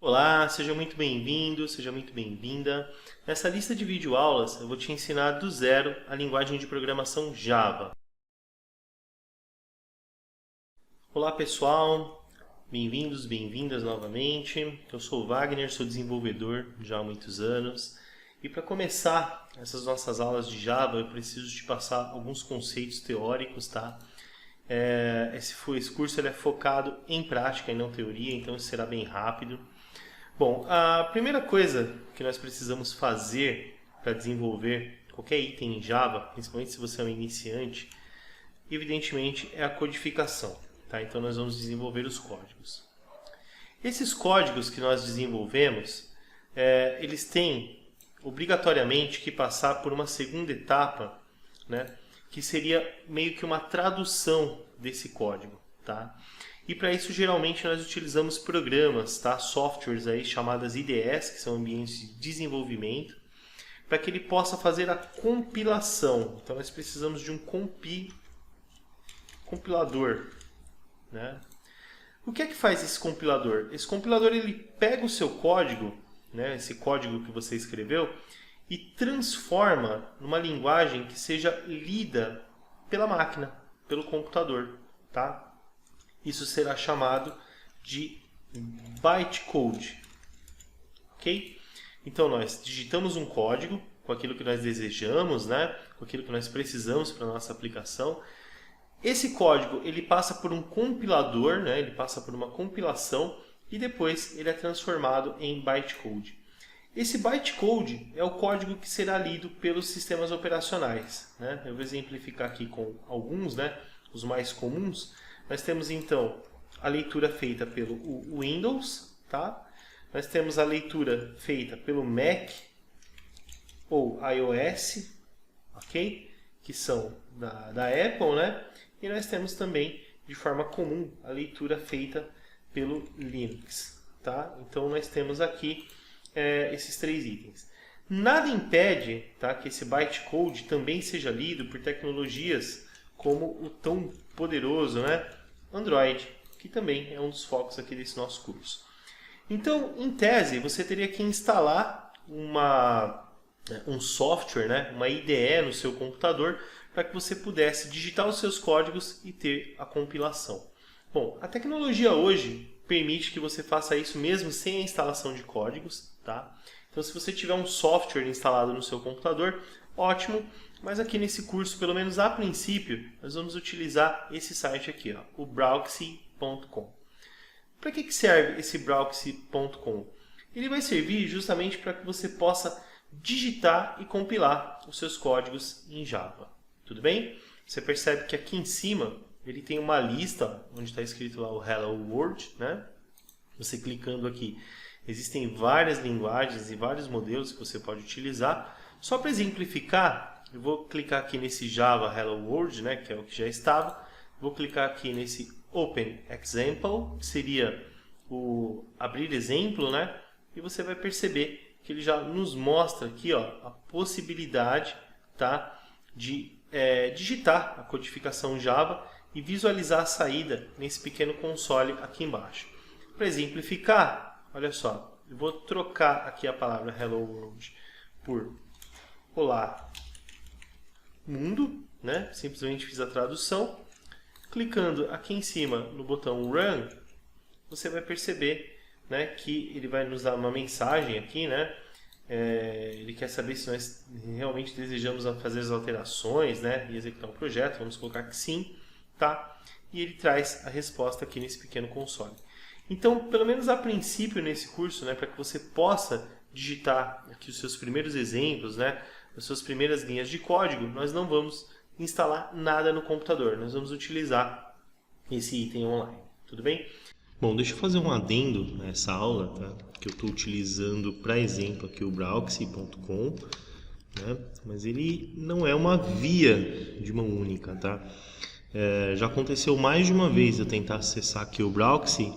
Olá, seja muito bem-vindo, seja muito bem-vinda. Nessa lista de videoaulas eu vou te ensinar do zero a linguagem de programação Java. Olá pessoal, bem-vindos, bem-vindas novamente. Eu sou o Wagner, sou desenvolvedor já há muitos anos. E para começar essas nossas aulas de Java, eu preciso te passar alguns conceitos teóricos, tá? Esse curso ele é focado em prática e não teoria, então isso será bem rápido. Bom, a primeira coisa que nós precisamos fazer para desenvolver qualquer item em Java, principalmente se você é um iniciante, evidentemente é a codificação, tá? Então nós vamos desenvolver os códigos. Esses códigos que nós desenvolvemos, eles têm obrigatoriamente que passar por uma segunda etapa, né? Que seria meio que uma tradução desse código, tá? E para isso, geralmente, nós utilizamos programas, tá? Softwares aí chamadas IDEs, que são ambientes de desenvolvimento, para que ele possa fazer a compilação. Então, nós precisamos de um compilador, né? O que é que faz esse compilador? Esse compilador ele pega o seu código, né? Esse código que você escreveu, e transforma numa linguagem que seja lida pela máquina, pelo computador, tá? Isso será chamado de bytecode, ok? Então nós digitamos um código com aquilo que nós desejamos, né? Com aquilo que nós precisamos para a nossa aplicação. Esse código ele passa por um compilador, né? Ele passa por uma compilação e depois ele é transformado em bytecode. Esse bytecode é o código que será lido pelos sistemas operacionais, né? Eu vou exemplificar aqui com alguns, né? Os mais comuns. Nós temos então a leitura feita pelo Windows, tá? Nós temos a leitura feita pelo Mac ou iOS, ok? Que são da Apple, né? E nós temos também, de forma comum, a leitura feita pelo Linux, tá? Então nós temos aqui esses três itens. Nada impede, tá, que esse bytecode também seja lido por tecnologias como o tão poderoso, né, Android, que também é um dos focos aqui desse nosso curso. Então, em tese, você teria que instalar um software, né, uma IDE no seu computador, para que você pudesse digitar os seus códigos e ter a compilação. Bom, a tecnologia hoje permite que você faça isso mesmo sem a instalação de códigos, tá? Então, se você tiver um software instalado no seu computador, ótimo, mas aqui nesse curso, pelo menos a princípio, nós vamos utilizar esse site aqui, ó, o Browxy.com. Para que serve esse Browxy.com? Ele vai servir justamente para que você possa digitar e compilar os seus códigos em Java. Tudo bem? Você percebe que aqui em cima ele tem uma lista onde está escrito lá o Hello World, né? Você clicando aqui, existem várias linguagens e vários modelos que você pode utilizar. Só para exemplificar, eu vou clicar aqui nesse Java Hello World, né, que é o que já estava. Vou clicar aqui nesse Open Example, que seria o abrir exemplo, né? E você vai perceber que ele já nos mostra aqui, ó, a possibilidade, tá, de digitar a codificação Java e visualizar a saída nesse pequeno console aqui embaixo. Para exemplificar, olha só, eu vou trocar aqui a palavra Hello World por Olá Mundo, né? Simplesmente fiz a tradução. Clicando aqui em cima no botão Run, você vai perceber, né, que ele vai nos dar uma mensagem aqui, né? Ele quer saber se nós realmente desejamos fazer as alterações, né, e executar o projeto. Vamos colocar que sim, tá? E ele traz a resposta aqui nesse pequeno console. Então, pelo menos a princípio nesse curso, né, para que você possa digitar aqui os seus primeiros exemplos, né, as suas primeiras linhas de código, nós não vamos instalar nada no computador. Nós vamos utilizar esse item online. Tudo bem? Bom, deixa eu fazer um adendo nessa aula, tá? Que eu estou utilizando para exemplo aqui o Browxy.com, né? Mas ele não é uma via de mão única, tá? Já aconteceu mais de uma vez eu tentar acessar aqui o Browxy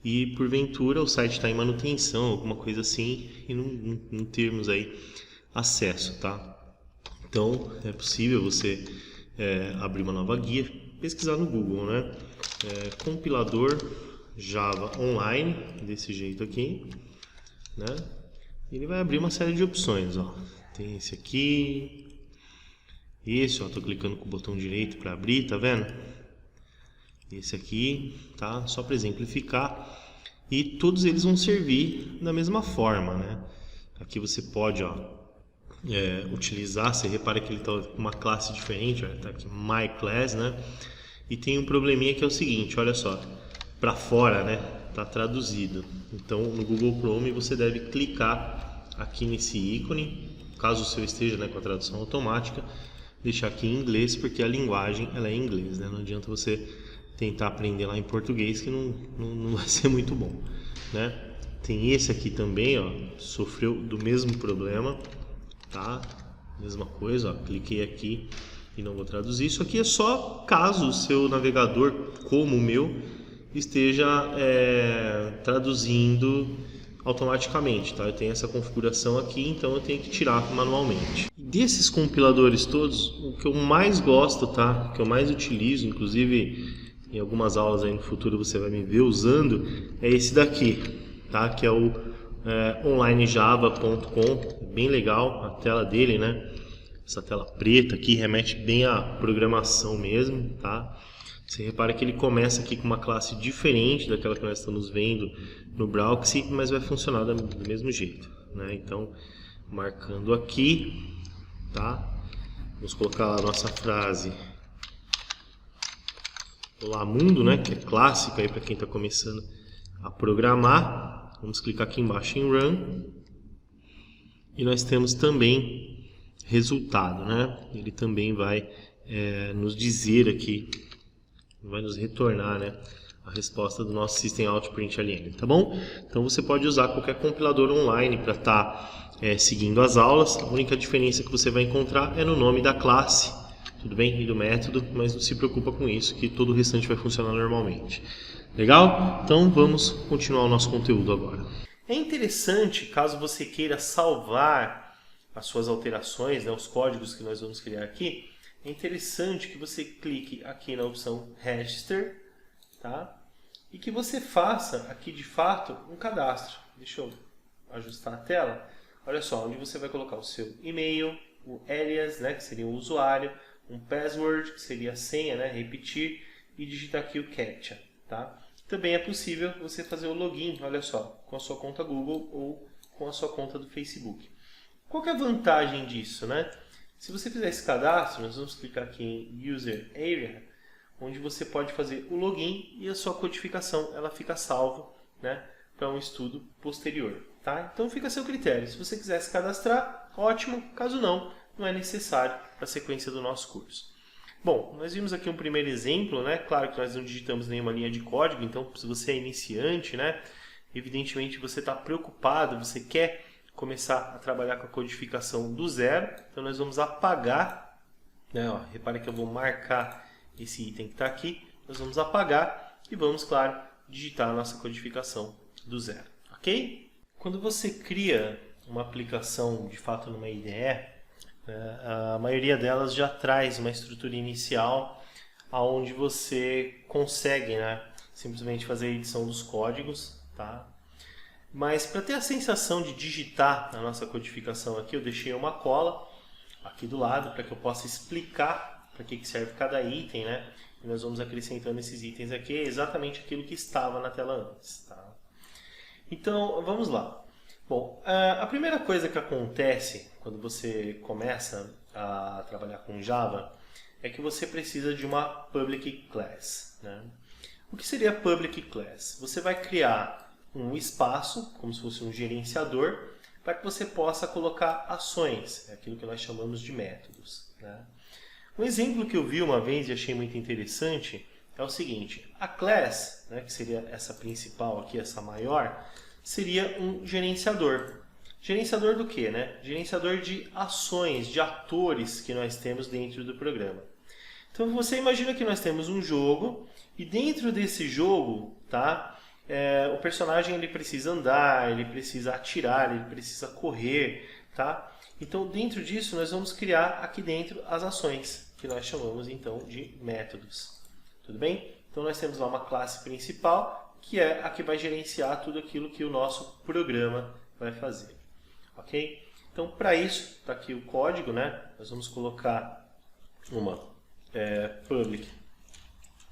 e porventura o site está em manutenção, alguma coisa assim, e não termos aí acesso, tá? Então é possível você abrir uma nova guia, pesquisar no Google, né? Compilador Java Online, desse jeito aqui, né? Ele vai abrir uma série de opções, ó. Tem esse aqui, esse, ó, tô clicando com o botão direito para abrir, tá vendo? Esse aqui, tá? Só para exemplificar. E todos eles vão servir da mesma forma, né? Aqui você pode, ó, utilizar, você repara que ele está com uma classe diferente, ó, tá aqui My Class, né? E tem um probleminha que é o seguinte, olha só, para fora, né? Tá traduzido. Então no Google Chrome você deve clicar aqui nesse ícone, caso o seu esteja, né, com a tradução automática, deixar aqui em inglês, porque a linguagem ela é em inglês, né? Não adianta você tentar aprender lá em português, que não vai ser muito bom, né? Tem esse aqui também, ó, sofreu do mesmo problema, tá? Mesma coisa, ó, cliquei aqui e não vou traduzir. Isso aqui é só caso o seu navegador, como o meu, esteja traduzindo automaticamente, tá? Eu tenho essa configuração aqui, então eu tenho que tirar manualmente. Desses compiladores todos, o que eu mais gosto, tá? O que eu mais utilizo, inclusive em algumas aulas aí no futuro você vai me ver usando, é esse daqui, tá? Que é o onlinejava.com, bem legal a tela dele, né? Essa tela preta aqui remete bem à programação mesmo, tá? Você repara que ele começa aqui com uma classe diferente daquela que nós estamos vendo no Browse, mas vai funcionar do mesmo jeito, né? Então, marcando aqui, tá? Vamos colocar lá a nossa frase Olá Mundo, né? Que é clássica aí para quem está começando a programar. Vamos clicar aqui embaixo em Run. E nós temos também resultado, né? Ele também vai nos dizer aqui, vai nos retornar, né, a resposta do nosso System Out Println, tá bom? Então você pode usar qualquer compilador online para estar seguindo as aulas. A única diferença que você vai encontrar é no nome da classe, tudo bem? E do método, mas não se preocupa com isso, que todo o restante vai funcionar normalmente. Legal? Então vamos continuar o nosso conteúdo agora. É interessante, caso você queira salvar as suas alterações, né, os códigos que nós vamos criar aqui, é interessante que você clique aqui na opção Register, tá? E que você faça aqui de fato um cadastro. Deixa eu ajustar a tela. Olha só, onde você vai colocar o seu e-mail, o alias, né, que seria o usuário, um password, que seria a senha, né, repetir, e digitar aqui o CAPTCHA, tá? Também é possível você fazer o login, olha só, com a sua conta Google ou com a sua conta do Facebook. Qual que é a vantagem disso, né? Se você fizer esse cadastro, nós vamos clicar aqui em User Area, onde você pode fazer o login e a sua codificação ela fica salva, né, para um estudo posterior, tá? Então fica a seu critério. Se você quiser se cadastrar, ótimo. Caso não, não é necessário para a sequência do nosso curso. Bom, nós vimos aqui um primeiro exemplo, né? Claro que nós não digitamos nenhuma linha de código, então se você é iniciante, né, evidentemente você está preocupado, você quer começar a trabalhar com a codificação do zero. Então nós vamos apagar, né, ó, repare que eu vou marcar esse item que está aqui, nós vamos apagar e vamos, claro, digitar a nossa codificação do zero, ok? Quando você cria uma aplicação de fato numa IDE, a maioria delas já traz uma estrutura inicial onde você consegue, né, simplesmente fazer a edição dos códigos, tá? Mas para ter a sensação de digitar a nossa codificação aqui, eu deixei uma cola aqui do lado para que eu possa explicar para que serve cada item, né? E nós vamos acrescentando esses itens aqui, exatamente aquilo que estava na tela antes, tá? Então, vamos lá. Bom, a primeira coisa que acontece quando você começa a trabalhar com Java é que você precisa de uma Public Class, né? O que seria Public Class? Você vai criar um espaço, como se fosse um gerenciador, para que você possa colocar ações, aquilo que nós chamamos de métodos, né? Um exemplo que eu vi uma vez e achei muito interessante é o seguinte: a class, né, que seria essa principal aqui, essa maior, seria um gerenciador. Gerenciador do quê, né? Gerenciador de ações, de atores que nós temos dentro do programa. Então você imagina que nós temos um jogo e dentro desse jogo, tá, o personagem ele precisa andar, ele precisa atirar, ele precisa correr, tá? Então dentro disso nós vamos criar aqui dentro as ações, que nós chamamos então de métodos. Tudo bem? Então nós temos lá uma classe principal que é a que vai gerenciar tudo aquilo que o nosso programa vai fazer. Ok? Então, para isso, está aqui o código, né? Nós vamos colocar uma public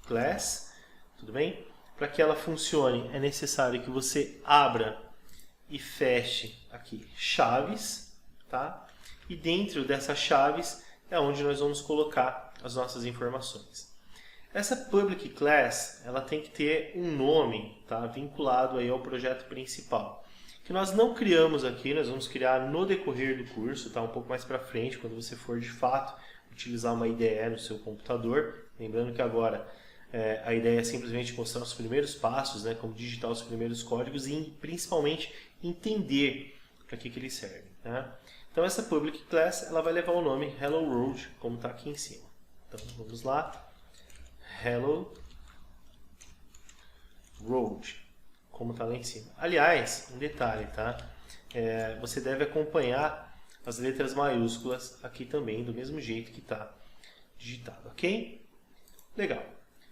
class, tudo bem? Para que ela funcione, é necessário que você abra e feche aqui chaves, tá? E dentro dessas chaves é onde nós vamos colocar as nossas informações. Essa public class, ela tem que ter um nome, tá? Vinculado aí ao projeto principal, que nós não criamos aqui, nós vamos criar no decorrer do curso, tá? Um pouco mais para frente, quando você for de fato utilizar uma IDE no seu computador. Lembrando que agora a ideia é simplesmente mostrar os primeiros passos, né? Como digitar os primeiros códigos e principalmente entender para que ele serve, né? Então essa public class ela vai levar o nome Hello World, como está aqui em cima. Então vamos lá, Hello World, como está lá em cima. Aliás, um detalhe, tá? Você deve acompanhar as letras maiúsculas aqui também, do mesmo jeito que está digitado, ok? Legal.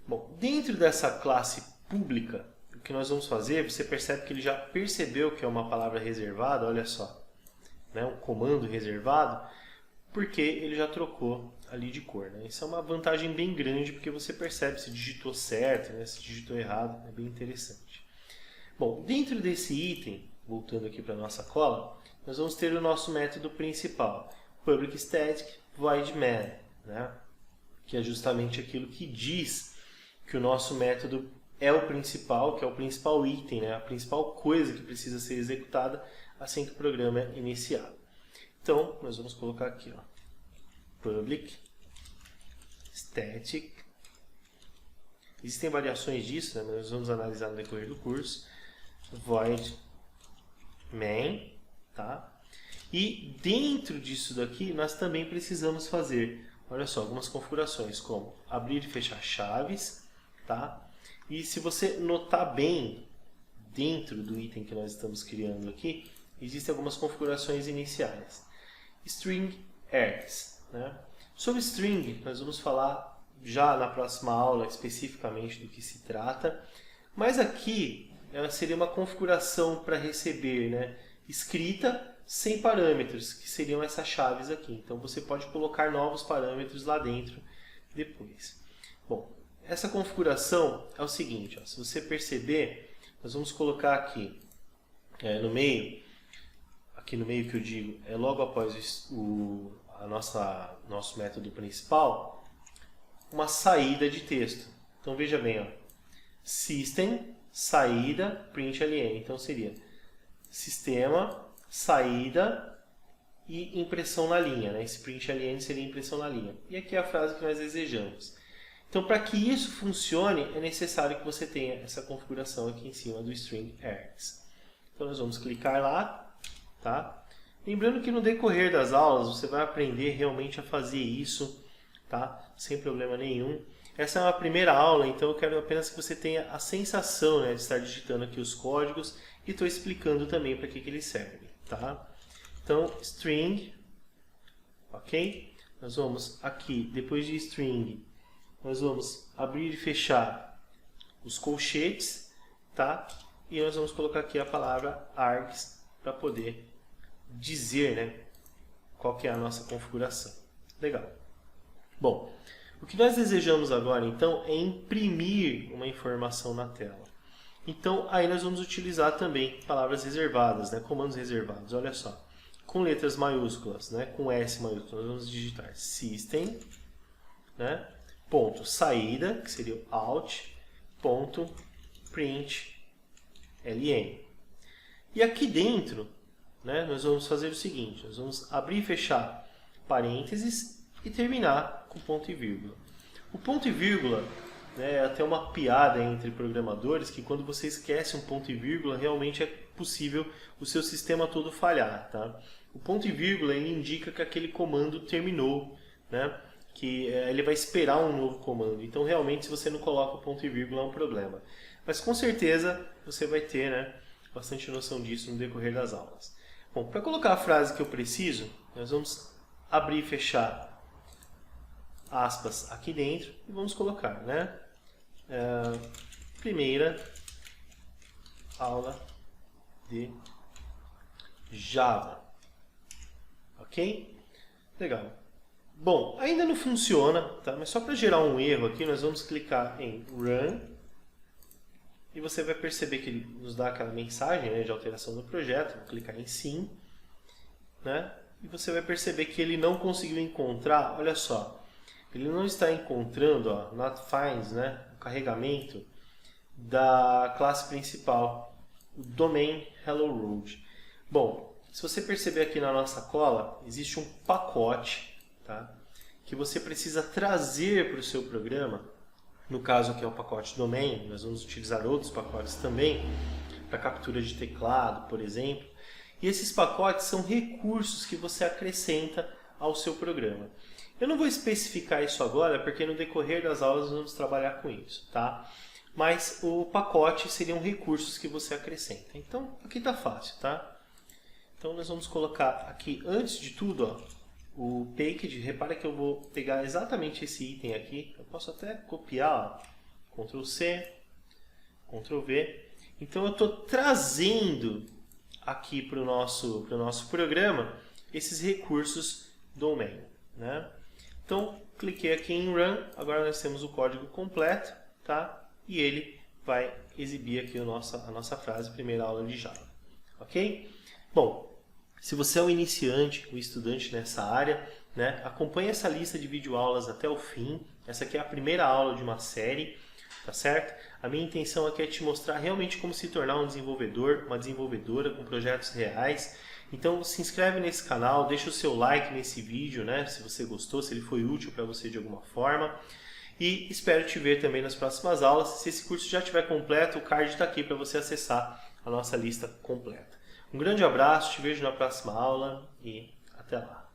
Bom, dentro dessa classe pública, o que nós vamos fazer, você percebe que ele já percebeu que é uma palavra reservada, olha só, né? Um comando reservado, porque ele já trocou ali de cor, né? Isso é uma vantagem bem grande, porque você percebe se digitou certo, né? Se digitou errado, é bem interessante. Bom, dentro desse item, voltando aqui para a nossa cola, nós vamos ter o nosso método principal, public static void main, né? Que é justamente aquilo que diz que o nosso método é o principal, que é o principal item, né? A principal coisa que precisa ser executada assim que o programa é iniciado. Então, nós vamos colocar aqui, ó, public static. Existem variações disso, né? Mas nós vamos analisar no decorrer do curso. Void main, tá? E dentro disso daqui, nós também precisamos fazer, olha só, algumas configurações, como abrir e fechar chaves, tá? E se você notar bem, dentro do item que nós estamos criando aqui, existem algumas configurações iniciais. String args, né? Sobre string, nós vamos falar já na próxima aula especificamente do que se trata, mas aqui ela seria uma configuração para receber, né, escrita sem parâmetros, que seriam essas chaves aqui. Então você pode colocar novos parâmetros lá dentro depois. Bom, essa configuração é o seguinte, ó, se você perceber, nós vamos colocar aqui no meio, aqui no meio que eu digo, é logo após nosso método principal, uma saída de texto. Então veja bem, ó, system, saída, println. Então seria sistema, saída e impressão na linha, né? Esse println seria impressão na linha. E aqui é a frase que nós desejamos. Então, para que isso funcione, é necessário que você tenha essa configuração aqui em cima do string args. Então, nós vamos clicar lá, tá? Lembrando que no decorrer das aulas, você vai aprender realmente a fazer isso, tá? Sem problema nenhum. Essa é uma primeira aula, então eu quero apenas que você tenha a sensação, né, de estar digitando aqui os códigos e estou explicando também para que eles servem, tá? Então, string, ok? Nós vamos aqui, depois de string, nós vamos abrir e fechar os colchetes, tá? E nós vamos colocar aqui a palavra args para poder dizer, né, qual que é a nossa configuração. Legal. Bom, o que nós desejamos agora, então, é imprimir uma informação na tela. Então, aí nós vamos utilizar também palavras reservadas, né, comandos reservados. Olha só, com letras maiúsculas, né, com S maiúsculo, nós vamos digitar system, né, ponto saída, que seria o out, ponto println. E aqui dentro, né, nós vamos fazer o seguinte, nós vamos abrir e fechar parênteses e terminar com ponto e vírgula. O ponto e vírgula, né, é até uma piada entre programadores que quando você esquece um ponto e vírgula, realmente é possível o seu sistema todo falhar, tá? O ponto e vírgula ele indica que aquele comando terminou, né? Que ele vai esperar um novo comando. Então, realmente, se você não coloca o ponto e vírgula, é um problema. Mas, com certeza, você vai ter, né, bastante noção disso no decorrer das aulas. Bom, para colocar a frase que eu preciso, nós vamos abrir e fechar aspas aqui dentro e vamos colocar, né, primeira aula de Java. Ok? Legal. Bom, ainda não funciona, tá? Mas só para gerar um erro aqui, nós vamos clicar em Run. E você vai perceber que ele nos dá aquela mensagem, né, de alteração do projeto. Vou clicar em Sim. Né? E você vai perceber que ele não conseguiu encontrar, olha só, ele não está encontrando, ó, not finds, né, o carregamento da classe principal, o domain hello world. Bom, se você perceber aqui na nossa cola, existe um pacote, tá, que você precisa trazer para o seu programa. No caso aqui é o pacote domain, nós vamos utilizar outros pacotes também, para captura de teclado, por exemplo. E esses pacotes são recursos que você acrescenta ao seu programa. Eu não vou especificar isso agora, porque no decorrer das aulas nós vamos trabalhar com isso, tá? Mas o pacote seriam recursos que você acrescenta. Então, aqui está fácil, tá? Então, nós vamos colocar aqui, antes de tudo, ó, o package. Repara que eu vou pegar exatamente esse item aqui. Eu posso até copiar, ó, Ctrl C, Ctrl V. Então, eu estou trazendo aqui para o nosso programa esses recursos domain, né? Então, cliquei aqui em Run, agora nós temos o código completo, tá? E ele vai exibir aqui a nossa frase, primeira aula de Java, ok? Bom, se você é um iniciante, um estudante nessa área, né, acompanhe essa lista de videoaulas até o fim. Essa aqui é a primeira aula de uma série, tá certo? A minha intenção aqui é te mostrar realmente como se tornar um desenvolvedor, uma desenvolvedora com projetos reais. Então se inscreve nesse canal, deixa o seu like nesse vídeo, né? Se você gostou, se ele foi útil para você de alguma forma. E espero te ver também nas próximas aulas. Se esse curso já estiver completo, o card está aqui para você acessar a nossa lista completa. Um grande abraço, te vejo na próxima aula e até lá.